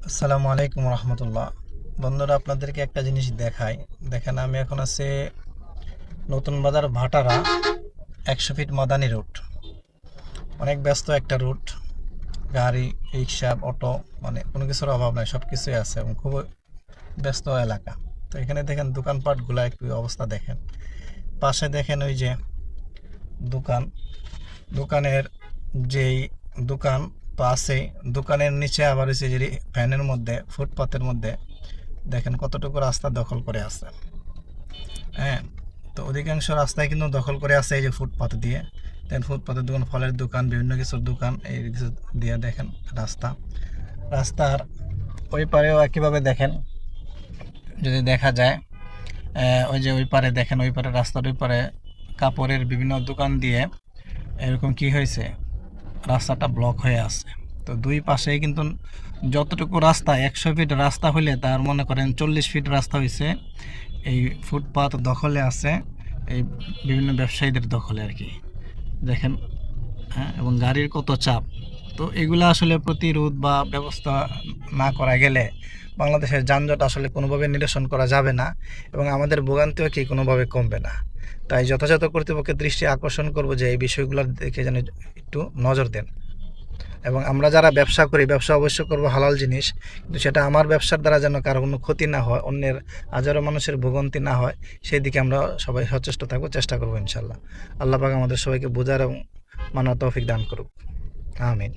আসসালামু আলাইকুম রহমতুল্লাহ। বন্ধুরা, আপনাদেরকে একটা জিনিস দেখাই। দেখেন, আমি এখন আছি নতুন বাজার ভাটারা 100 ফিট মাদানী রুট। অনেক ব্যস্ত একটা রুট। গাড়ি, রিক্সা, অটো, মানে কোনো কিছুর অভাব নাই, সব কিছুই আছে এবং খুব ব্যস্ত এলাকা। তো এখানে দেখেন দোকানপাটগুলো একটু অবস্থা দেখেন। পাশে দেখেন ওই যে দোকান, দোকানের যেই দোকান পাশে, দোকানের নিচে আবার হচ্ছে যে ফ্যানের মধ্যে, ফুটপাতের মধ্যে দেখেন কতটুকু রাস্তা দখল করে আছে। হ্যাঁ, তো অধিকাংশ রাস্তায় কিন্তু দখল করে আছে এই যে ফুটপাত দিয়ে। দেন ফুটপাতের দোকান, ফলের দোকান, বিভিন্ন কিছুর দোকান, এই কিছু দিয়ে দেখেন রাস্তার ওই পারেও একইভাবে দেখেন। যদি দেখা যায়, ওই যে ওই পারে দেখেন, ওই পারে রাস্তার ওই পারে কাপড়ের বিভিন্ন দোকান দিয়ে এরকম কি হয়েছে, রাস্তাটা ব্লক হয়ে আছে। তো দুই পাশেই কিন্তু যতটুকু রাস্তা, 100 ফিট রাস্তা হলে তার মনে করেন 40 ফিট রাস্তা হয়েছে এই ফুটপাত দখলে আছে, এই বিভিন্ন ব্যবসায়ীদের দখলে আর কি। দেখেন, হ্যাঁ, এবং গাড়ির কত চাপ। তো এগুলো আসলে প্রতিরোধ বা ব্যবস্থা না করা গেলে বাংলাদেশের যানজট আসলে কোনোভাবে নিরসন করা যাবে না এবং আমাদের ভোগান্তিও কি কোনোভাবে কমবে না। তাই যথাযথ কর্তৃপক্ষের দৃষ্টি আকর্ষণ করব যে এই বিষয়গুলোর দিকে যেন একটু নজর দেন। এবং আমরা যারা ব্যবসা করি, ব্যবসা অবশ্যই করব হালাল জিনিস, কিন্তু সেটা আমার ব্যবসার দ্বারা যেন কারো কোনো ক্ষতি না হয়, অন্যের হাজারো মানুষের ভোগান্তি না হয়, সেই দিকে আমরা সবাই সচেষ্ট থাকবো, চেষ্টা করবো ইনশাল্লাহ। আল্লাহ পাক আমাদের সবাইকে বোঝার এবং মানার তৌফিক দান করুক। আমিন।